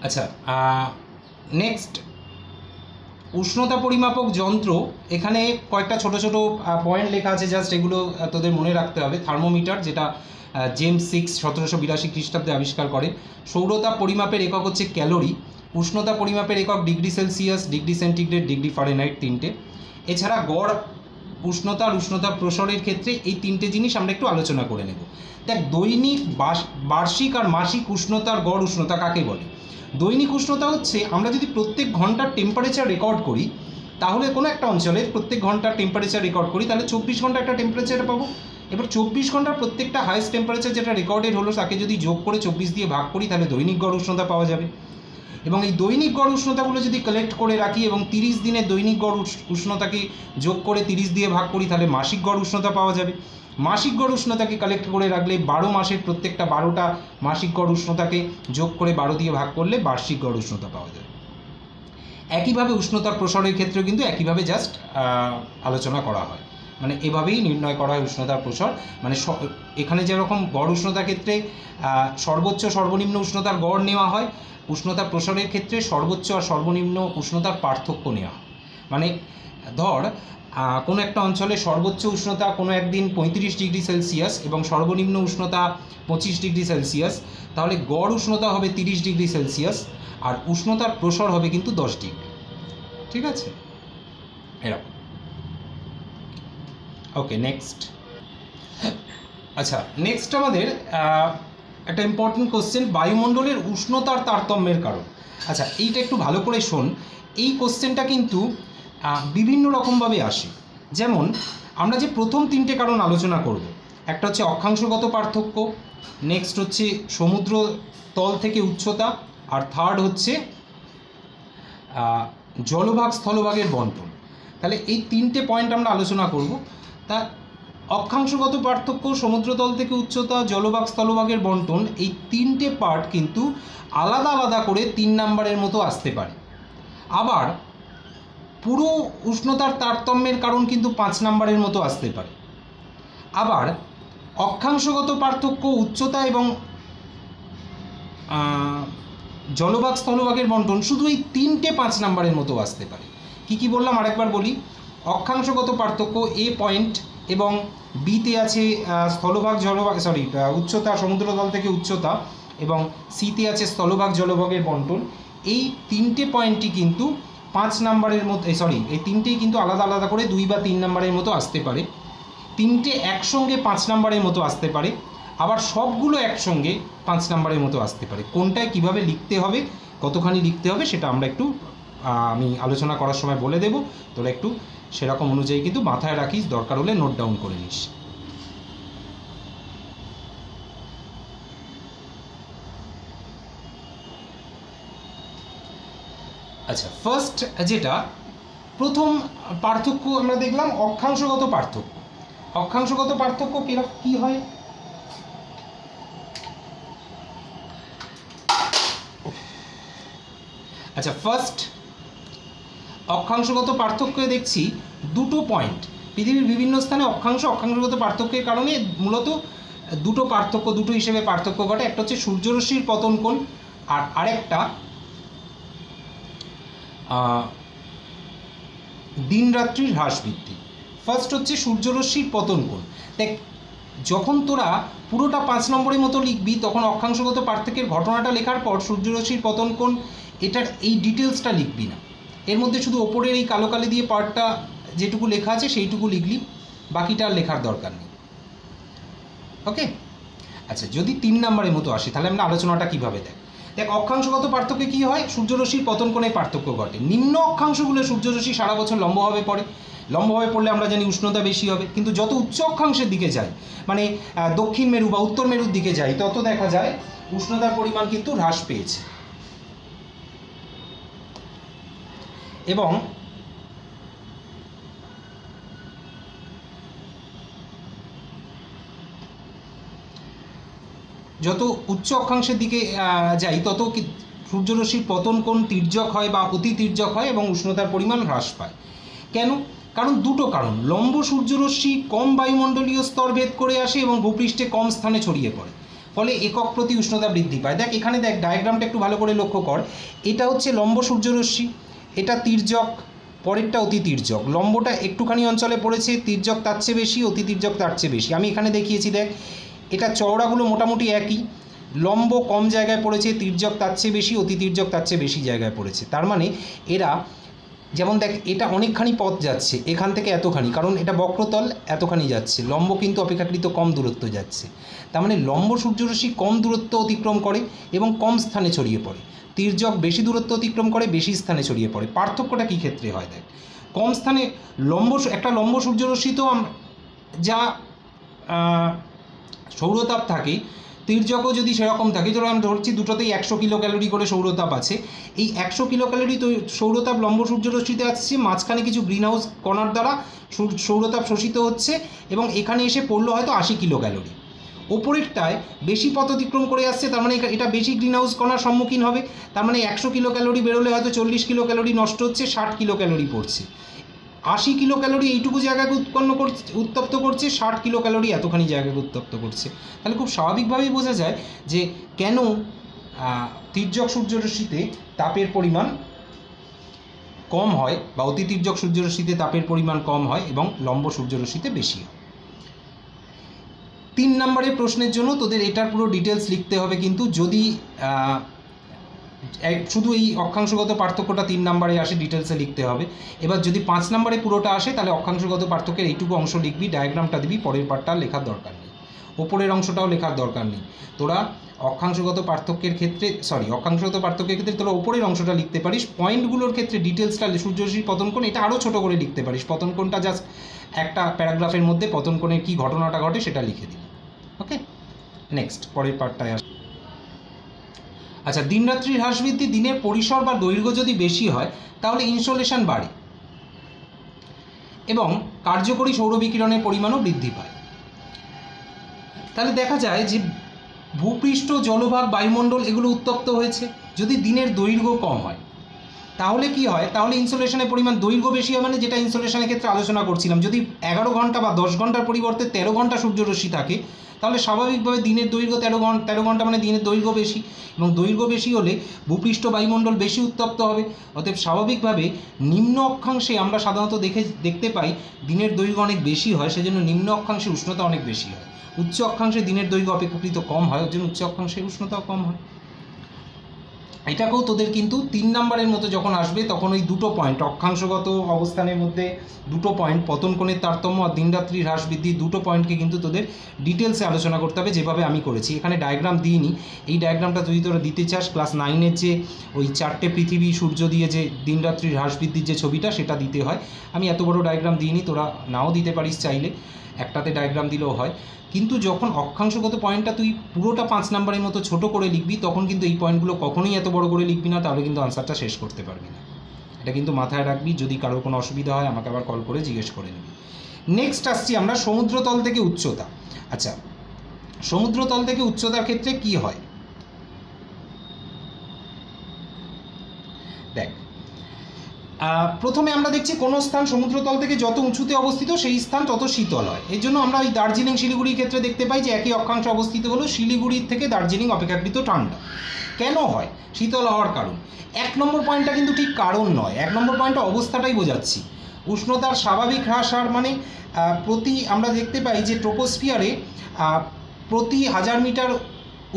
আচ্ছা, নেক্সট উষ্ণতা পরিমাপক যন্ত্র। এখানে কয়েকটা ছোট ছোট পয়েন্ট লেখা আছে, জাস্ট এগুলো তোদের মনে রাখতে হবে। থার্মোমিটার, যেটা জেমস 6 1782 খ্রিস্টাব্দে আবিষ্কার করেন। সৌরতাপ পরিমাপের একক হচ্ছে ক্যালোরি। উষ্ণতা পরিমাপের একক degree Celsius, degree centigrade, degree Fahrenheit, তিনটে। এছাড়া গড় উষ্ণতা আর উষ্ণতা প্রসারের ক্ষেত্রে এই তিনটে জিনিস আমরা একটু আলোচনা করে নেব। দেখ, দৈনিক, বার্ষিক আর মাসিক উষ্ণতার গড় উষ্ণতা কাকে বলে? দৈনিক উষ্ণতা হচ্ছে আমরা যদি প্রত্যেক ঘন্টার টেম্পারেচার রেকর্ড করি, তাহলে কোনো একটা অঞ্চলে প্রত্যেক ঘন্টার টেম্পারেচার রেকর্ড করি, তাহলে 24 ঘন্টা একটা টেম্পারেচার পাবো। এবার 24 ঘন্টার প্রত্যেকটা হাইয়েস্ট টেম্পারেচার যেটা রেকর্ডেড হলো তাকে যদি যোগ করে 24 দিয়ে ভাগ করি, তাহলে দৈনিক গড় উষ্ণতা পাওয়া যাবে। এবং এই দৈনিক গড় উষ্ণতাগুলো যদি কালেক্ট করে রাখি এবং 30 দিনের দৈনিক গড় উষ্ণতাকে যোগ করে 30 দিয়ে ভাগ করি, তাহলে মাসিক গড় উষ্ণতা পাওয়া যাবে। মাসিক গড় উষ্ণতাকে কালেক্ট করে রাখলে 12 মাসের প্রত্যেকটা 12টা মাসিক গড় উষ্ণতাকে যোগ করে 12 দিয়ে ভাগ করলে বার্ষিক গড় উষ্ণতা পাওয়া যাবে। একইভাবে উষ্ণতার প্রসারের ক্ষেত্রেও কিন্তু একইভাবে জাস্ট আলোচনা করা হয়, মানে এভাবেই নির্ণয় করা হয় উষ্ণতার প্রসার। মানে এখানে যেরকম গড় উষ্ণতার ক্ষেত্রে সর্বোচ্চ সর্বনিম্ন উষ্ণতার গড় নেওয়া হয়, উষ্ণতার প্রসারের ক্ষেত্রে সর্বোচ্চ আর সর্বনিম্ন উষ্ণতার পার্থক্য নেওয়া হয়। মানে ধর কোনো একটা অঞ্চলে সর্বোচ্চ উষ্ণতা কোনো একদিন 35 ডিগ্রি সেলসিয়াস এবং সর্বনিম্ন উষ্ণতা 25 ডিগ্রি সেলসিয়াস, তাহলে গড় উষ্ণতা হবে 30 ডিগ্রি সেলসিয়াস আর উষ্ণতার প্রসার হবে কিন্তু 10 ডিগ্রি। ঠিক আছে, এরকম। ওকে, নেক্সট। আচ্ছা, নেক্সট আমাদের একটা ইম্পর্টেন্ট কোশ্চেন, বায়ুমণ্ডলের উষ্ণতার তারতম্যের কারণ। আচ্ছা, এইটা একটু ভালো করে শোন। এই কোশ্চেনটা কিন্তু বিভিন্ন রকমভাবে আসে। যেমন আমরা যে প্রথম তিনটে কারণ আলোচনা করব, একটা হচ্ছে অক্ষাংশগত পার্থক্য, নেক্সট হচ্ছে সমুদ্র তল থেকে উচ্চতা, আর থার্ড হচ্ছে জলভাগ স্থলভাগের বণ্টন। তাহলে এই তিনটে পয়েন্ট আমরা আলোচনা করব। তা অক্ষাংশগত পার্থক্য, সমুদ্রতল থেকে উচ্চতা, জলভাগ স্থলভাগের বণ্টন, এই তিনটে পার্ট কিন্তু আলাদা আলাদা করে 3 নাম্বারের মতো আসতে পারে। আবার পুরো উষ্ণতার তারতম্যের কারণ কিন্তু 5 নাম্বারের মতো আসতে পারে। আবার অক্ষাংশগত পার্থক্য, উচ্চতা এবং জলভাগ স্থলভাগের বণ্টন শুধু এই তিনটে 5 নাম্বারের মতো আসতে পারে। কি কি বললাম আরেকবার বলি। অক্ষাংশগত পার্থক্য এ পয়েন্ট এবং বিতে আছে স্থলভাগ জলভাগ উচ্চতা, সমুদ্রতল থেকে উচ্চতা, এবং সিতে আছে স্থলভাগ জলভাগের বণ্টন। এই তিনটে পয়েন্টই কিন্তু 5 নাম্বারের মতো, এই তিনটেই কিন্তু আলাদা আলাদা করে 2 বা 3 নাম্বারের মতো আসতে পারে। তিনটে একসঙ্গে 5 নাম্বারের মতো আসতে পারে, আবার সবগুলো একসঙ্গে 5 নাম্বারের মতো আসতে পারে। কোনটায় কিভাবে লিখতে হবে, কতখানি লিখতে হবে, সেটা আমরা একটু আমি আলোচনা করার সময় বলে দেব। তোরা একটু সেরকম অনুযায়ী কিন্তু মাথায় রাখিস, দরকার হলে নোট ডাউন করে নিস। আচ্ছা, ফার্স্ট যেটা প্রথম পার্থক্য আমরা দেখলাম অক্ষাংশগত পার্থক্য। অক্ষাংশগত পার্থক্য কি হয়? আচ্ছা, ফার্স্ট অক্ষাংশগত পার্থক্যে দেখছি দুটো পয়েন্ট। পৃথিবীর বিভিন্ন স্থানে অক্ষাংশগত পার্থক্যের কারণে মূলত দুটো পার্থক্য, দুটো হিসেবে পার্থক্য ঘটে। একটা হচ্ছে সূর্যরশ্মির পতন কোণ, আর আরেকটা দিন রাত্রির হ্রাস বৃদ্ধি। ফার্স্ট হচ্ছে সূর্যরশ্মির পতন কোণ। দেখ, যখন তোরা পুরোটা 5 নম্বরের মতো লিখবি, তখন অক্ষাংশগত পার্থক্যের ঘটনাটা লেখার পর সূর্যরশ্মির পতন কোণ এটার এই ডিটেলসটা লিখবি না। এর মধ্যে শুধু ওপরের এই কালো কালি দিয়ে পার্টটা যেটুকু লেখা আছে সেইটুকু লিখলি, বাকিটা আর লেখার দরকার নেই। ওকে। আচ্ছা, যদি 3 নম্বরের মতো আসে, তাহলে আমরা আলোচনাটা কীভাবে দেখ অক্ষাংশগত পার্থক্যে কী হয়? সূর্যরশ্মির পতন কোণে পার্থক্য ঘটে। নিম্ন অক্ষাংশগুলো সূর্যরশ্মি সারা বছর লম্বভাবে পড়ে। লম্বভাবে পড়লে আমরা জানি উষ্ণতা বেশি হবে, কিন্তু যত উচ্চ অক্ষাংশের দিকে যায়, মানে দক্ষিণ মেরু বা উত্তর মেরুর দিকে যায়, তত দেখা যায় উষ্ণতার পরিমাণ কিন্তু হ্রাস পেয়েছে। এবং যত উচ্চ অক্ষাংশের দিকে যাই, তত সূর্যরশ্মির পতন কোণ তির্যক হয় বা অতি তির্যক হয় এবং উষ্ণতার পরিমাণ হ্রাস পায়। কেন? কারণ দুটো কারণ। লম্ব সূর্যরশ্মি কম বায়ুমণ্ডলীয় স্তর ভেদ করে আসে এবং ভূপৃষ্ঠে কম স্থানে ছড়িয়ে পড়ে, ফলে একক প্রতি উষ্ণতা বৃদ্ধি পায়। দেখ এখানে দেখ ডায়াগ্রামটা একটু ভালো করে লক্ষ্য কর, এটা হচ্ছে লম্ব সূর্যরশ্মি, এটা তির্যক, পরেরটা অতি তির্যক। লম্বটা একটুখানি অঞ্চলে পড়েছে, তির্যক তার চেয়ে বেশি, অতি তির্যক তার চেয়ে বেশি। আমি এখানে দেখিয়েছি দেখ, এটা চওড়াগুলো মোটামুটি একই, লম্ব কম জায়গায় পড়েছে, তির্যক তার চেয়ে বেশি, অতি তির্যক তার চেয়ে বেশি জায়গায় পড়েছে। তার মানে এরা যেমন দেখ এটা অনেকখানি পথ যাচ্ছে এখান থেকে এতখানি, কারণ এটা বক্রতল এতখানি যাচ্ছে, লম্ব কিন্তু অপেক্ষাকৃত কম দূরত্ব যাচ্ছে। তার মানে লম্ব সূর্যরশ্মি কম দূরত্ব অতিক্রম করে এবং কম স্থানে ছড়িয়ে পড়ে, তির্যক বেশি দূরত্ব অতিক্রম করে, বেশি স্থানে ছড়িয়ে পড়ে। পার্থক্যটা কী ক্ষেত্রে হয় দেখ, কম স্থানে একটা লম্ব সূর্যরশ্মি তো যা সৌরতাপ থাকে, তির্যকও যদি সেরকম থাকে, ধরো আমি ধরছি দুটোতেই 100 কিলো ক্যালোরি করে সৌরতাপ আছে, এই 100 কিলো ক্যালোরি তো সৌরতাপ লম্ব সূর্যরশ্মিতে আসছে, মাঝখানে কিছু গ্রিন হাউস কণার দ্বারা সৌরতাপ শোষিত হচ্ছে এবং এখানে এসে পড়লো হয়তো 80 কিলো ক্যালোরি। ওপরেরটায় বেশি পথ অতিক্রম করে আসছে, তার মানে এটা বেশি গ্রিন হাউস কণার সম্মুখীন হবে, তার মানে 100 কিলো ক্যালোরি বেরোলে হয়তো 40 কিলো ক্যালোরি নষ্ট হচ্ছে, 60 কিলো ক্যালোরি পড়ছে। 80 কিলো ক্যালোরি এইটুকু জায়গাকে উত্তপ্ত করছে, 60 কিলো ক্যালোরি এতখানি জায়গাকে উত্তপ্ত করছে। তাহলে খুব স্বাভাবিকভাবেই বোঝা যায় যে কেন তির্যক সূর্যরশ্মিতে তাপের পরিমাণ কম হয় বা অতি তির্যক সূর্যরশ্মিতে তাপের পরিমাণ কম হয় এবং লম্ব সূর্যরশ্মিতে বেশি হয়। 3 নম্বরের প্রশ্নের জন্য তোদের এটার পুরো ডিটেলস লিখতে হবে, কিন্তু যদি শুধু এই অক্ষাংশগত পার্থক্যটা 3 নম্বরে আসে ডিটেলসে লিখতে হবে। এবার যদি 5 নম্বরে পুরোটা আসে তাহলে অক্ষাংশগত পার্থক্যের এইটুকু অংশ লিখবি, ডায়াগ্রামটা দিবি, পরের পার্টটা লেখার দরকার নেই, ওপরের অংশটাও লেখার দরকার নেই। তোরা অক্ষাংশগত পার্থক্যের ক্ষেত্রে তোরা ওপরের অংশটা লিখতে পারিস, পয়েন্টগুলোর ক্ষেত্রে ডিটেলসটা সূর্যরশ্মির পতন কোণ এটা আরও ছোটো করে লিখতে পারিস, পতন কোণটা জাস্ট একটা প্যারাগ্রাফের মধ্যে পতন কোণের কী ঘটনাটা ঘটে সেটা লিখে দিবি। ওকে, নেক্সট পরের পার্টটায় আসে। আচ্ছা, দিনরাত্রির হ্রাস বৃদ্ধি, দিনের পরিসর বা দৈর্ঘ্য যদি বেশি হয় তাহলে ইনসোলেশন বাড়ে এবং কার্যকরী সৌরবিকিরণের পরিমাণও বৃদ্ধি পায়। তাহলে দেখা যায় যে ভূপৃষ্ঠ, জলভাগ, বায়ুমণ্ডল এগুলো উত্তপ্ত হয়েছে। যদি দিনের দৈর্ঘ্য কম হয় তাহলে কি হয়, তাহলে ইনসোলেশনের পরিমাণ, দৈর্ঘ্য বেশি হয় মানে যেটা ইনসোলেশনের ক্ষেত্রে আলোচনা করছিলাম, যদি 11 ঘন্টা বা 10 ঘন্টার পরিবর্তে 13 ঘন্টা সূর্যরশ্মি থাকে তাহলে স্বাভাবিকভাবে দিনের দৈর্ঘ্য 13 ঘন্টা মানে দিনের দৈর্ঘ্য বেশি, এবং দৈর্ঘ্য বেশি হলে ভূপৃষ্ঠ, বায়ুমণ্ডল বেশি উত্তপ্ত হবে। অতএব স্বাভাবিকভাবে নিম্ন অক্ষাংশে আমরা সাধারণত দেখতে পাই দিনের দৈর্ঘ্য অনেক বেশি হয়, সেজন্য নিম্ন অক্ষাংশে উষ্ণতা অনেক বেশি হয়। উচ্চ অক্ষাংশে দিনের দৈর্ঘ্য অপেক্ষাকৃত কম হয়, ওর জন্য উচ্চ অক্ষাংশের উষ্ণতাও কম হয়। এটাকেও তোদের কিন্তু 3 নম্বরের মতো যখন আসবে তখন ওই দুটো পয়েন্ট, অক্ষাংশগত অবস্থানের মধ্যে দুটো পয়েন্ট, পতন কোণের তারতম্য আর দিনরাত্রির হ্রাস বৃদ্ধি, দুটো পয়েন্টকে কিন্তু তোদের ডিটেলসে আলোচনা করতে হবে, যেভাবে আমি করেছি। এখানে ডায়াগ্রাম দিইনি, এই ডায়াগ্রামটা যদি তোরা দিতে চাস ক্লাস 9-এর যে ওই 4টে পৃথিবী সূর্য দিয়ে যে দিনরাত্রির হ্রাস বৃদ্ধির যে ছবিটা সেটা দিতে হয়। আমি এত বড় ডায়াগ্রাম দিইনি, তোরা নাও দিতে পারিস চাইলে, একটাতে ডায়াগ্রাম দিলেও হয়। কিন্তু যখন অক্ষাংশগত পয়েন্টটা তুই পুরোটা 5 নম্বরের মতো ছোট করে লিখবি তখন কিন্তু এই পয়েন্টগুলো কখনোই এত বড় করে লিখবি না, তাহলে কিন্তু আনসারটা শেষ করতে পারবি না। এটা কিন্তু মাথায় রাখবি, যদি কারোর কোনো অসুবিধা হয় আমাকে আবার কল করে জিজ্ঞেস করে নিবি। নেক্সট আসছি আমরা সমুদ্রতল থেকে উচ্চতা। আচ্ছা, সমুদ্রতল থেকে উচ্চতার ক্ষেত্রে কি হয় দেখ, প্রথমে আমরা দেখছি কোনো স্থান সমুদ্রতল থেকে যত উঁচুতে অবস্থিত সেই স্থান তত শীতল হয়। এর জন্য আমরা ওই দার্জিলিং, শিলিগুড়ির ক্ষেত্রে দেখতে পাই যে একই অক্ষাংশে অবস্থিত হলেও শিলিগুড়ির থেকে দার্জিলিং অপেক্ষাকৃত ঠান্ডা। কেন হয় শীতল হওয়ার কারণ? 1 নম্বর পয়েন্টটা কিন্তু ঠিক কারণ নয়, 1 নম্বর পয়েন্টটা অবস্থাটাই বোঝাচ্ছি। উষ্ণতার স্বাভাবিক হ্রাস আর মানে আমরা দেখতে পাই যে ট্রোপোস্ফিয়ারে প্রতি 1000 মিটার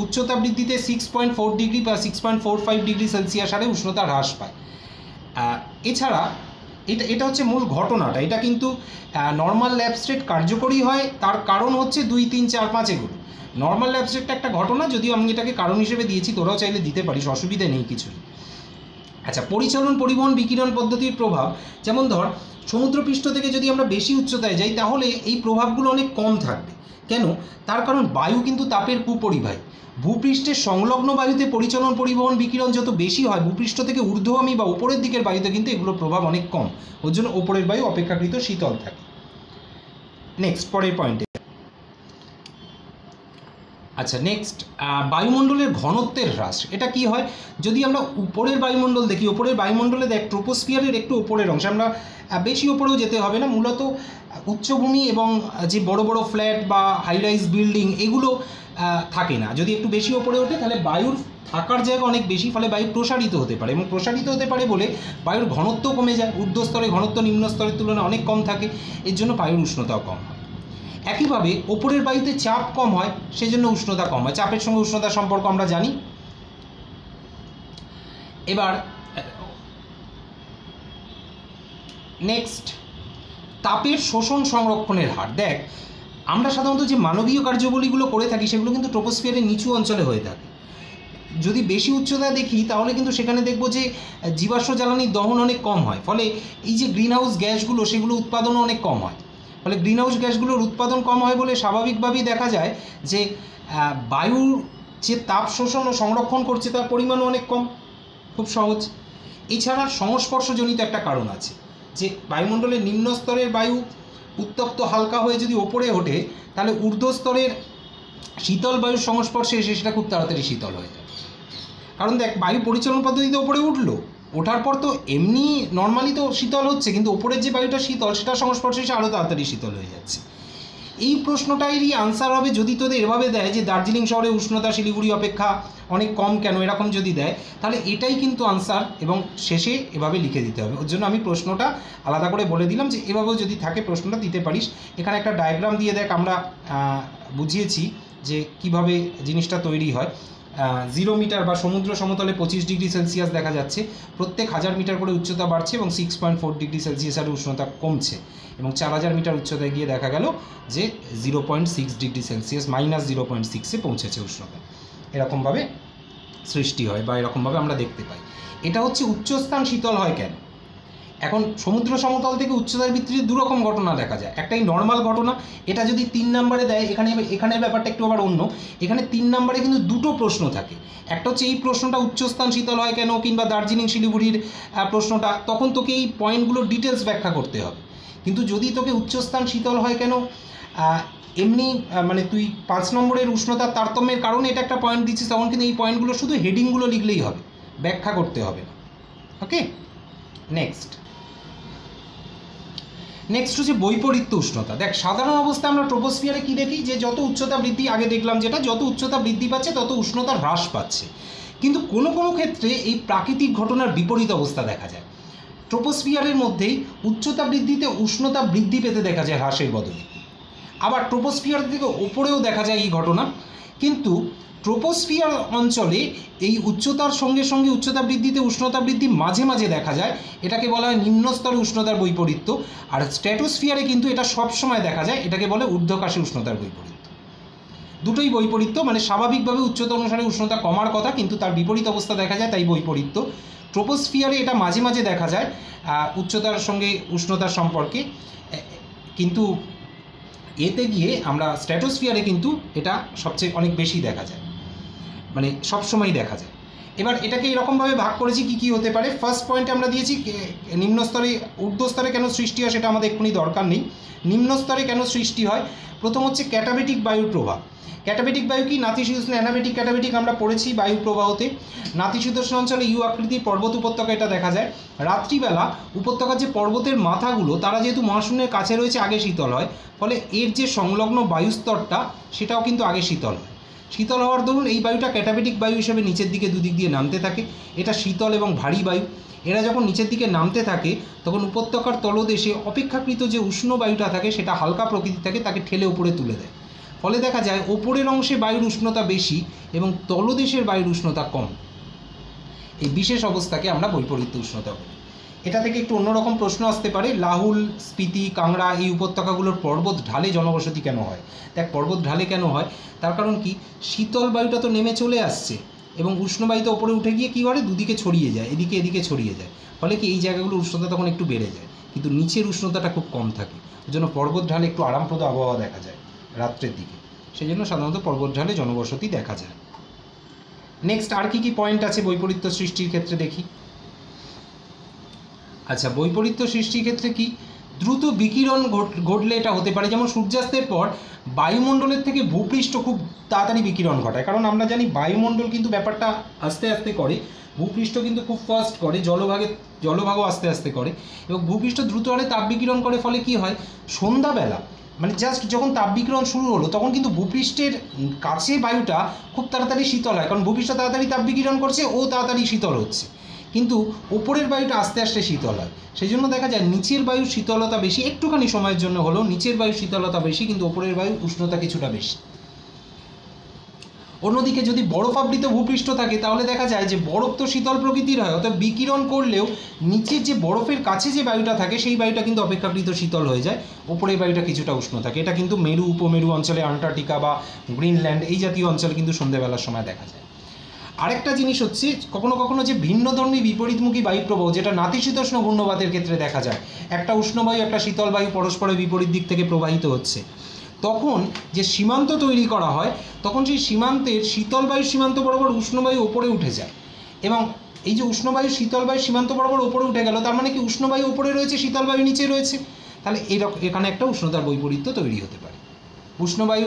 উচ্চতা বৃদ্ধিতে 6.4 ডিগ্রি বা 6.45 ডিগ্রি সেলসিয়াস হারে উষ্ণতা হ্রাস পায়। এছাড়া এটা হচ্ছে মূল ঘটনাটা, এটা কিন্তু নর্মাল ল্যাবস্টেট কার্যকরী হয়, তার কারণ হচ্ছে 2, 3, 4, 5 এগুলো। নর্মাল ল্যাবস্টেটটা একটা ঘটনা, যদিও আমি এটাকে কারণ হিসেবে দিয়েছি, তোরাও চাইলে দিতে পারিস, অসুবিধা নেই কিছুই। আচ্ছা, পরিচালন, পরিবহন, বিকিরণ পদ্ধতির প্রভাব, যেমন ধর সমুদ্রপৃষ্ঠ থেকে যদি আমরা বেশি উচ্চতায় যাই তাহলে এই প্রভাবগুলো অনেক কম থাকবে। কেন? তার কারণ বায়ু কিন্তু তাপের কুপরিবাহী। ভূপৃষ্ঠের সংলগ্ন বায়ুতে পরিচালন, পরিবহন, বিকিরণ যত বেশি হয়, ভূপৃষ্ঠ থেকে ঊর্ধ্বগামী বা উপরের দিকের বায়ুতে কিন্তু এগুলোর প্রভাব অনেক কম, ওর জন্য ওপরের বায়ু অপেক্ষাকৃত শীতল থাকে। নেক্সট পরের পয়েন্টে, আচ্ছা নেক্সট বায়ুমণ্ডলের ঘনত্বের হ্রাস। এটা কি হয়? যদি আমরা উপরের বায়ুমণ্ডল দেখি, উপরের বায়ুমণ্ডলে দেখ ট্রোপোস্ফিয়ারের একটু উপরের অংশে, আমরা বেশি উপরেও যেতে হবে না, মূলত উচ্চভূমি এবং যে বড় বড় ফ্ল্যাট বা হাইরাইজ বিল্ডিং এগুলো থাকে না। যদি একটু বেশি ওপরে ওঠে তাহলে বায়ুর থাকার জায়গা অনেক বেশি, ফলে বায়ু প্রসারিত হতে পারে, এবং প্রসারিত হতে পারে বলে বায়ুর ঘনত্ব কমে যায়। ঊর্ধ্বস্তরে ঘনত্ব নিম্ন স্তরের তুলনায় অনেক কম থাকে, এর জন্য বায়ুর উষ্ণতাও কম হয়। একইভাবে ওপরের বায়ুতে চাপ কম হয়, সেজন্য উষ্ণতা কম হয়। চাপের সঙ্গে উষ্ণতার সম্পর্ক আমরা জানি। এবার নেক্সট, তাপের শোষণ সংরক্ষণের হার। দেখ, আমরা সাধারণত যে মানবীয় কার্যবলীগুলো করে থাকি সেগুলো কিন্তু ট্রপোস্ফিয়ারের নিচু অঞ্চলে হয়ে থাকে। যদি বেশি উচ্চতায় দেখি তাহলে কিন্তু সেখানে দেখব যে জীবাশ্ম জ্বালানির দহন অনেক কম হয়, ফলে এই যে গ্রিন হাউস গ্যাসগুলো সেগুলো উৎপাদনও অনেক কম হয়। ফলে গ্রিন হাউস গ্যাসগুলোর উৎপাদন কম হয় বলে স্বাভাবিকভাবেই দেখা যায় যে বায়ুর যে তাপ শোষণ ও সংরক্ষণ করছে তার পরিমাণও অনেক কম। খুব সহজ। এছাড়া সংস্পর্শজনিত একটা কারণ আছে, যে বায়ুমণ্ডলের নিম্ন স্তরের বায়ু উত্তপ্ত হালকা হয়ে যদি ওপরে ওঠে তাহলে ঊর্ধ্বস্তরের শীতল বায়ুর সংস্পর্শে এসে সেটা খুব তাড়াতাড়ি শীতল হয়ে যায়। কারণ দেখ, বায়ু পরিচালন পদ্ধতিতে ওপরে উঠলো, ওঠার পর তো এমনি নর্মালি তো শীতল হচ্ছে, কিন্তু ওপরের যে বায়ুটা শীতল সেটার সংস্পর্শে এসে আরও তাড়াতাড়ি শীতল হয়ে যাচ্ছে। এই প্রশ্নটারই আনসার হবে যদি তোদের এভাবে দেয় যে দার্জিলিং শহরে উষ্ণতা শিলিগুড়ি অপেক্ষা অনেক কম কেন, এরকম যদি দেয় তাহলে এটাই কিন্তু আনসার, এবং শেষে এভাবে লিখে দিতে হবে। ওর জন্য আমি প্রশ্নটা আলাদা করে বলে দিলাম যে এভাবেও যদি থাকে প্রশ্নটা দিতে পারিস। এখানে একটা ডায়াগ্রাম দিয়ে দেখ আমরা বুঝিয়েছি যে কিভাবে জিনিসটা তৈরি হয়। 0 মিটার বা সমুদ্র সমতলে 25 ডিগ্রি সেলসিয়াস দেখা যাচ্ছে, প্রত্যেক 1000 মিটার করে উচ্চতা বাড়ছে এবং 6.4 ডিগ্রি সেলসিয়াস আর উষ্ণতা কমছে, এবং 4000 মিটার উচ্চতায় গিয়ে দেখা গেল যে 0.6 ডিগ্রি সেলসিয়াস -0.6-এ পৌঁছেছে উষ্ণতা। এরকমভাবে সৃষ্টি হয় বা এরকমভাবে আমরা দেখতে পাই। এটা হচ্ছে উচ্চস্থান শীতল হয় কেন। এখন সমুদ্র সমতল থেকে উচ্চতার ভিত্তিতে দুরকম ঘটনা দেখা যায়। একটাই নর্মাল ঘটনা, এটা যদি 3 নম্বরে দেয়, এখানে ব্যাপারটা একটু আবার অন্য। এখানে 3 নম্বরে কিন্তু দুটো প্রশ্ন থাকে। একটা হচ্ছে এই প্রশ্নটা উচ্চস্থান শীতল হয় কেন, কিংবা দার্জিলিং শিলিগুড়ির প্রশ্নটা, তখন তোকে এই পয়েন্টগুলোর ডিটেলস ব্যাখ্যা করতে হবে। কিন্তু যদি তোকে উচ্চস্থান শীতল হয় কেন এমনি মানে তুই 5 নম্বরের উষ্ণতার তারতম্যের কারণে এটা একটা পয়েন্ট দিচ্ছিস, তখন কিন্তু এই পয়েন্টগুলো শুধু হেডিংগুলো লিখলেই হবে, ব্যাখ্যা করতে হবে না। ওকে, নেক্সট হচ্ছে বৈপরীত্য উষ্ণতা। দেখ, সাধারণ অবস্থায় আমরা ট্রপোস্ফিয়ারে কী দেখি যে যত উচ্চতা বৃদ্ধি, আগে দেখলাম যেটা, যত উচ্চতা বৃদ্ধি পাচ্ছে তত উষ্ণতা হ্রাস পাচ্ছে। কিন্তু কোনো কোনো ক্ষেত্রে এই প্রাকৃতিক ঘটনার বিপরীত অবস্থা দেখা যায়। ট্রপোস্ফিয়ারের মধ্যেই উচ্চতা বৃদ্ধিতে উষ্ণতা বৃদ্ধি পেতে দেখা যায় হ্রাসের বদলে। আবার ট্রপোস্ফিয়ার থেকে ওপরেও দেখা যায় এই ঘটনা, কিন্তু ট্রপোস্ফিয়ার অঞ্চলে এই উচ্চতার সঙ্গে সঙ্গে উচ্চতা বৃদ্ধিতে উষ্ণতা বৃদ্ধি মাঝে মাঝে দেখা যায়, এটাকে বলা হয় নিম্নস্তরে উষ্ণতার বৈপরীত্য। আর স্ট্র্যাটোস্ফিয়ারে কিন্তু এটা সবসময় দেখা যায়, এটাকে বলে ঊর্ধ্বকাশে উষ্ণতার বৈপরীত্য। দুটোই বৈপরীত্য, মানে স্বাভাবিকভাবে উচ্চতা অনুসারে উষ্ণতা কমার কথা, কিন্তু তার বিপরীত অবস্থা দেখা যায়, তাই বৈপরীত্য। ট্রপোস্ফিয়ারে এটা মাঝে মাঝে দেখা যায় উচ্চতার সঙ্গে উষ্ণতার সম্পর্কে, কিন্তু এতে গিয়ে আমরা স্ট্র্যাটোস্ফিয়ারে কিন্তু এটা সবচেয়ে অনেক বেশি দেখা যায়, মানে সবসময়ই দেখা যায়। এবার এটাকে এরকমভাবে ভাগ করেছি কী কী হতে পারে। ফার্স্ট পয়েন্টে আমরা দিয়েছি নিম্নস্তরে, ঊর্ধ্বস্তরে কেন সৃষ্টি হয় সেটা আমাদের এক্ষুনি দরকার নেই। নিম্নস্তরে কেন সৃষ্টি হয়, প্রথম হচ্ছে ক্যাটাবেটিক বায়ুর প্রভাব। ক্যাটাবেটিক বায়ু কি, নাতিশীতোষ্ণ অ্যানাবেটিক ক্যাটাবেটিক আমরা পড়েছি বায়ু প্রবাহতে। নাতিশীতোষ্ণ অঞ্চলে ইউ আকৃতির পর্বত উপত্যকা এটা দেখা যায়। রাত্রিবেলা উপত্যকার যে পর্বতের মাথাগুলো তারা যেহেতু মহাশূন্যের কাছে রয়েছে, আগে শীতল হয়, ফলে এর যে সংলগ্ন বায়ুস্তরটা সেটাও কিন্তু আগে শীতল হয়। শীতল হওয়ার দরুন এই বায়ুটা ক্যাটাবেটিক বায়ু হিসেবে নিচের দিকে দুদিক দিয়ে নামতে থাকে। এটা শীতল এবং ভারী বায়ু। এরা যখন নিচের দিকে নামতে থাকে তখন উপত্যকার তলদেশে অপেক্ষাকৃত যে উষ্ণ বায়ুটা থাকে সেটা হালকা প্রকৃতি থাকে, তাকে ঠেলে উপরে তুলে দেয়। ফলে দেখা যায় ওপরের অংশে বায়ুর উষ্ণতা বেশি এবং তলদেশের বায়ুর উষ্ণতা কম। এই বিশেষ অবস্থাকে আমরা বৈপরীত্য উষ্ণতা বলি। এটা থেকে একটু অন্যরকম প্রশ্ন আসতে পারে, লাহুল, স্পিতি, কাংড়া এই উপত্যকাগুলোর পর্বত ঢালে জনবসতি কেন হয়। দেখ, পর্বত ঢালে কেন হয়, তার কারণ কি, শীতল বায়ুটা তো নেমে চলে আসছে এবং উষ্ণ বায়ুটা ওপরে উঠে গিয়ে কী করে, দুদিকে ছড়িয়ে যায়, এদিকে এদিকে ছড়িয়ে যায়। ফলে কি এই জায়গাগুলোর উষ্ণতা তখন একটু বেড়ে যায়, কিন্তু নিচের উষ্ণতাটা খুব কম থাকে। ওই জন্য পর্বত ঢালে একটু আরামপ্রদ আবহাওয়া দেখা যায় রাত্রের দিকে, সেই জন্য সাধারণত পর্বত ঢালে জনবসতি দেখা যায়। নেক্সট আর কি কি পয়েন্ট আছে বৈপরীত্য সৃষ্টির ক্ষেত্রে দেখি। আচ্ছা, বৈপরীত্য সৃষ্টির ক্ষেত্রে কি, দ্রুত বিকিরণ ঘটলে এটা হতে পারে। যেমন সূর্যাস্তের পর বায়ুমণ্ডলের থেকে ভূপৃষ্ঠ খুব তাড়াতাড়ি বিকিরণ ঘটায়, কারণ আমরা জানি বায়ুমণ্ডল কিন্তু ব্যাপারটা আস্তে আস্তে করে, ভূপৃষ্ঠ কিন্তু খুব ফাস্ট করে, জলভাগও আস্তে আস্তে করে, এবং ভূপৃষ্ঠ দ্রুত হারে তাপ বিকিরণ করে। ফলে কি হয়, সন্ধ্যাবেলা মানে জাস্ট যখন তাপবিকিরণ শুরু হলো তখন কিন্তু ভূপৃষ্ঠের কাছে বায়ুটা খুব তাড়াতাড়ি শীতল হয়, কারণ ভূপৃষ্ঠ তাড়াতাড়ি তাপবিকিরণ করছে, ও তাড়াতাড়ি শীতল হচ্ছে, কিন্তু ওপরের বায়ুটা আস্তে আস্তে শীতল হয়। সেই জন্য দেখা যায় নিচের বায়ুর শীতলতা বেশি, একটুখানি সময়ের জন্য হলেও নিচের বায়ুর শীতলতা বেশি, কিন্তু ওপরের বায়ুর উষ্ণতা কিছুটা বেশি। অন্যদিকে যদি বরফাবৃত ভূপৃষ্ঠ থাকে তাহলে দেখা যায় যে বরফ তো শীতল প্রকৃতির হয়, অর্থাৎ বিকিরণ করলেও নিচের যে বরফের কাছে যে বায়ুটা থাকে সেই বায়ুটা কিন্তু অপেক্ষাকৃত শীতল হয়ে যায়, ওপরের বায়ুটা কিছুটা উষ্ণ থাকে। এটা কিন্তু মেরু উপমেরু অঞ্চলে, আন্টার্কটিকা বা গ্রিনল্যান্ড এই জাতীয় অঞ্চলে কিন্তু সন্ধ্যেবেলার সময় দেখা যায়। আরেকটা জিনিস হচ্ছে কখনো কখনো যে ভিন্নধর্মী বিপরীতমুখী বায়ুপ্রবাহ, যেটা নাতিশীতোষ্ণ ঘূর্ণবাতের ক্ষেত্রে দেখা যায়, একটা উষ্ণ বায়ু একটা শীতল বায়ু পরস্পরের বিপরীত দিক থেকে প্রবাহিত হচ্ছে, তখন যে সীমান্ত তৈরি করা হয় তখন সেই সীমান্তের শীতল বায়ুর সীমান্ত বরাবর উষ্ণ বায়ু ওপরে উঠে যায়, এবং এই যে উষ্ণ বায়ু শীতল বায়ু সীমান্ত বরাবর ওপরে উঠে গেল, তার মানে কি উষ্ণ বায়ু ওপরে রয়েছে, শীতল বায়ু নিচে রয়েছে, তাহলে এখানে একটা উষ্ণতার বৈপরীত্য তৈরি হতে পারে। উষ্ণ বায়ু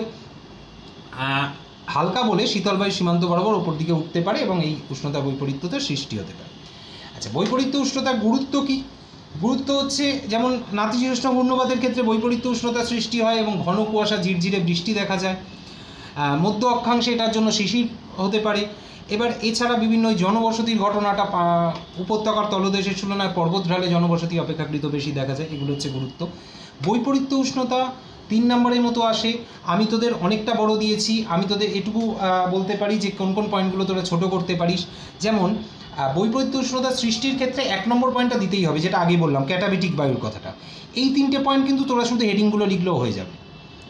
হালকা বলে শীতল বায়ু সীমান্ত বরাবর ওপর দিকে উঠতে পারে এবং এই উষ্ণতার বৈপরীত্যতার সৃষ্টি হতে পারে। আচ্ছা, বৈপরীত্য উষ্ণতার গুরুত্ব কী? গুরুত্ব হচ্ছে যেমন নাতিশীতোষ্ণ ঘূর্ণবাতের ক্ষেত্রে বৈপরীত্য উষ্ণতা সৃষ্টি হয় এবং ঘন কুয়াশা ঝিরঝিরে বৃষ্টি দেখা যায়। মধ্য অক্ষাংশে এটার জন্য শিশির হতে পারে। এবার এছাড়া বিভিন্ন জনবসতির ঘটনাটা উপত্যকার তলদেশের তুলনায় পর্বতঢালে জনবসতি অপেক্ষাকৃত বেশি দেখা যায়, এগুলো হচ্ছে গুরুত্ব। বৈপরীত্য উষ্ণতা 3 নম্বরের মতো আসে। আমি তোদের অনেকটা বড় দিয়েছি, আমি তোদের এটুকু বলতে পারি যে কোন কোন পয়েন্টগুলো তোরা ছোট করতে পারিস। যেমন বৈপরীত্য উষ্ণতা সৃষ্টির ক্ষেত্রে 1 নম্বর পয়েন্টটা দিতেই হবে, যেটা আগে বললাম ক্যাটাবেটিক বায়ুর কথাটা। এই 3টে পয়েন্ট কিন্তু তোরা শুধু হেডিংগুলো লিখলেও হয়ে যাবে,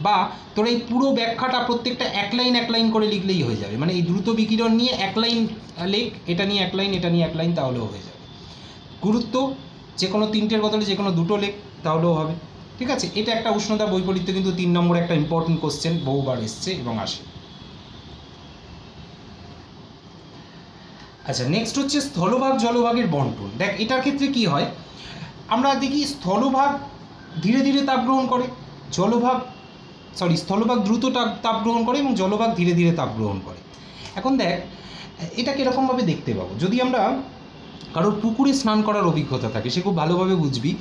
বা তোরা এই পুরো ব্যাখ্যাটা প্রত্যেকটা এক লাইন করে লিখলেই হয়ে যাবে। মানে এই দ্রুত বিকিরণ নিয়ে 1 লাইন লেখ, এটা নিয়ে 1 লাইন, এটা নিয়ে 1 লাইন, তাহলেও হয়ে যাবে। গুরুত্ব যে কোনো 3টের বদলে যে কোনো 2টো লেখ, তাহলেও হবে। ঠিক আছে, এটা একটা উষ্ণতা বৈপরীত্য কিন্তু 3 নম্বরে একটা ইম্পর্টেন্ট কোশ্চেন, বহুবার এসছে এবং আসে। আচ্ছা, নেক্সট হচ্ছে স্থলভাগ জলভাগের বন্টন। দেখ এটার ক্ষেত্রে কি হয়, আমরা দেখি স্থলভাগ ধীরে ধীরে তাপ গ্রহণ করে, স্থলভাগ দ্রুত তাপ গ্রহণ করে এবং জলভাগ ধীরে ধীরে তাপ গ্রহণ করে। এখন দেখ এটা কীরকমভাবে দেখতে পাবো, যদি আমরা কারোর পুকুরে স্নান করার অভিজ্ঞতা থাকে সে খুব ভালোভাবে বুঝবি।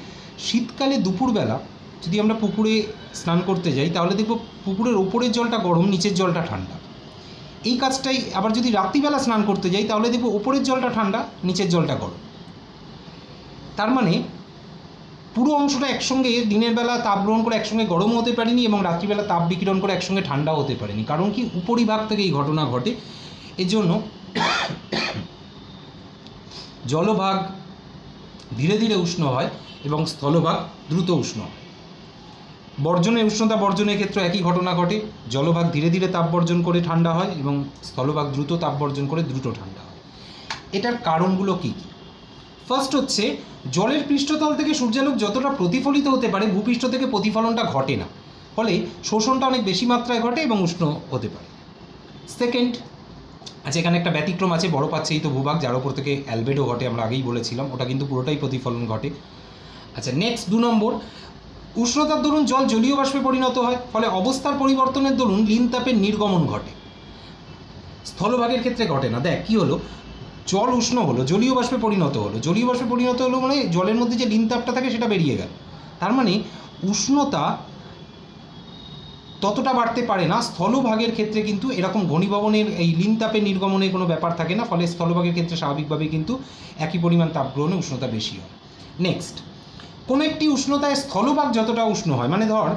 শীতকালে দুপুরবেলা যদি আমরা পুকুরে স্নান করতে যাই তাহলে দেখব পুকুরের ওপরের জলটা গরম, নিচের জলটা ঠান্ডা। এই কাজটাই আবার যদি রাত্রিবেলা স্নান করতে যাই তাহলে দেখব ওপরের জলটা ঠান্ডা, নিচের জলটা গরম। তার মানে পুরো অংশটা একসঙ্গে দিনের বেলা তাপ গ্রহণ করে একসঙ্গে গরম হতে পারেনি এবং রাত্রিবেলা তাপ বিকিরণ করে একসঙ্গে ঠান্ডা হতে পারেনি, কারণ কি উপরিভাগ থেকে এই ঘটনা ঘটে। এর জন্য জলভাগ ধীরে ধীরে উষ্ণ হয় এবং স্থলভাগ দ্রুত উষ্ণ হয়। বর্জনের উষ্ণতা বর্জনের ক্ষেত্রে একই ঘটনা ঘটে, জলভাগ ধীরে ধীরে তাপ বর্জন করে ঠান্ডা হয় এবং স্থলভাগ দ্রুত তাপ বর্জন করে দ্রুত ঠান্ডা হয়। এটার কারণগুলো কী কী? ফার্স্ট হচ্ছে জলের পৃষ্ঠতল থেকে সূর্যালোক যতটা প্রতিফলিত হতে পারে ভূপৃষ্ঠ থেকে প্রতিফলনটা ঘটে না, ফলে শোষণটা অনেক বেশি মাত্রায় ঘটে এবং উষ্ণ হতে পারে। সেকেন্ড, আচ্ছা এখানে একটা ব্যতিক্রম আছে, বরফাচ্ছাদিত ভূভাগ যার ওপর থেকে অ্যালবেডো ঘটে, আমরা আগেই বলেছিলাম, ওটা কিন্তু পুরোটাই প্রতিফলন ঘটে। আচ্ছা নেক্সট 2 নম্বর, উষ্ণতার দরুন জল জলীয় বাষ্পে পরিণত হয়, ফলে অবস্থার পরিবর্তনের দরুন লিন তাপের নির্গমন ঘটে। স্থলভাগের ক্ষেত্রে ঘটে না। দেখ কী হলো, জল উষ্ণ হলো, জলীয় বাষ্পে পরিণত হলো, জলীয় বাষ্পে পরিণত হলো মানে জলের মধ্যে যে লিন তাপটা থাকে সেটা বেরিয়ে গেল, তার মানে উষ্ণতা ততটা বাড়তে পারে না। স্থলভাগের ক্ষেত্রে কিন্তু এরকম ঘনীভবনের এই লিন তাপের নির্গমনের কোনো ব্যাপার থাকে না, ফলে স্থলভাগের ক্ষেত্রে স্বাভাবিকভাবেই কিন্তু একই পরিমাণ তাপ গ্রহণে উষ্ণতা বেশি হয়। নেক্সট, কোনো একটি উষ্ণতায় স্থলভাগ যতটা উষ্ণ হয়, মানে ধর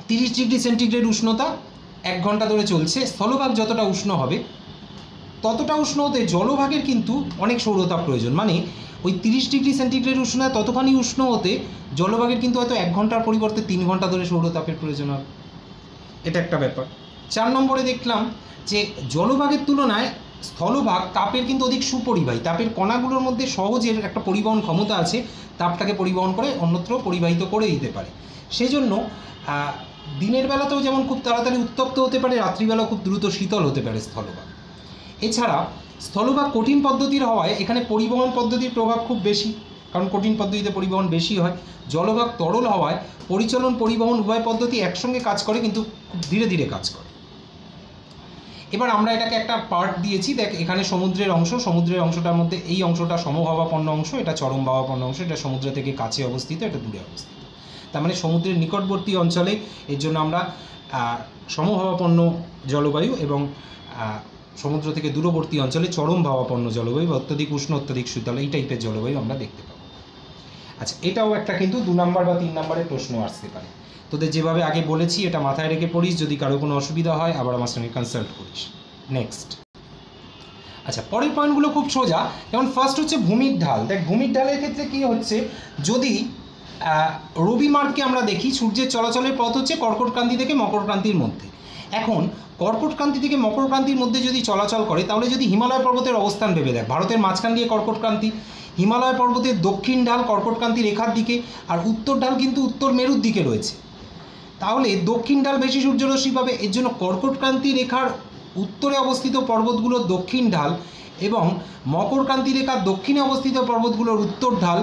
30 ডিগ্রি সেন্টিগ্রেড উষ্ণতা 1 ঘন্টা ধরে চলছে, স্থলভাগ যতটা উষ্ণ হবে ততটা উষ্ণ হতে জলভাগের কিন্তু অনেক সৌরতাপ প্রয়োজন। মানে ওই 30 ডিগ্রি সেন্টিগ্রেড উষ্ণতা ততখানি উষ্ণ হতে জলভাগের কিন্তু হয়তো 1 ঘন্টার পরিবর্তে 3 ঘন্টা ধরে সৌরতাপের প্রয়োজন হবে। এটা একটা ব্যাপার। 4 নম্বরে দেখলাম যে জলভাগের তুলনায় স্থলভাগ তাপের কিন্তু অধিক সুপরিবাহী, তাপের কণাগুলোর মধ্যে সহজের একটা পরিবহন ক্ষমতা আছে, তাপটাকে পরিবহন করে অন্যত্র পরিবাহিত করে দিতে পারে। সেই জন্য দিনের বেলাতেও যেমন খুব তাড়াতাড়ি উত্তপ্ত হতে পারে, রাত্রিবেলাও খুব দ্রুত শীতল হতে পারে স্থলভাগ। এছাড়া স্থলভাগ কঠিন পদ্ধতির হওয়ায় এখানে পরিবহন পদ্ধতির প্রভাব খুব বেশি, কারণ কঠিন পদ্ধতিতে পরিবহন বেশি হয়। জলভাগ তরল হওয়ায় পরিচালন পরিবহন উভয় পদ্ধতি একসঙ্গে কাজ করে, কিন্তু খুব ধীরে ধীরে কাজ করে। এবার আমরা এটাকে একটা পার্ট দিয়েছি, দেখ এখানে সমুদ্রের অংশটার মধ্যে এই অংশটা সমভাবাপন্ন অংশ, এটা চরমভাবাপন্ন অংশ, এটা সমুদ্র থেকে কাছে অবস্থিত, এটা দূরে অবস্থিত। তার মানে সমুদ্রের নিকটবর্তী অঞ্চলে এর জন্য আমরা সমভাবাপন্ন জলবায়ু এবং সমুদ্র থেকে দূরবর্তী অঞ্চলে চরম ভাবাপন্ন জলবায়ু বা অত্যধিক উষ্ণ অত্যধিক শীতল এই টাইপের জলবায়ু আমরা দেখতে পাবো। আচ্ছা, এটাও একটা কিন্তু 2 নম্বর বা 3 নম্বরের প্রশ্ন আসতে পারে। তোদের যেভাবে আগে বলেছি এটা মাথায় রেখে পড়িস, যদি কারো কোনো অসুবিধা হয় আবার আমার সঙ্গে কনসাল্ট করিস। নেক্সট, আচ্ছা পরের পয়েন্টগুলো খুব সোজা। যেমন ফার্স্ট হচ্ছে ভূমির ঢাল। দেখ ভূমির ঢালের ক্ষেত্রে কী হচ্ছে, যদি রবি মার্গকে আমরা দেখি, সূর্যের চলাচলের পথ হচ্ছে কর্কটক্রান্তি থেকে মকরক্রান্তির মধ্যে। এখন কর্কটক্রান্তি থেকে মকরক্রান্তির মধ্যে যদি চলাচল করে, তাহলে যদি হিমালয় পর্বতের অবস্থান ভেবে দেখ, ভারতের মাঝখান দিয়ে কর্কটক্রান্তি, হিমালয় পর্বতের দক্ষিণ ঢাল কর্কটক্রান্তি রেখার দিকে, আর উত্তর ঢাল কিন্তু উত্তর মেরুর দিকে রয়েছে। তাহলে দক্ষিণ ঢাল বেশি সূর্যরশ্মি পাবে, এর জন্য কর্কটক্রান্তি রেখার উত্তরে অবস্থিত পর্বতগুলোর দক্ষিণ ঢাল এবং মকরক্রান্তি রেখার দক্ষিণে অবস্থিত পর্বতগুলোর উত্তর ঢাল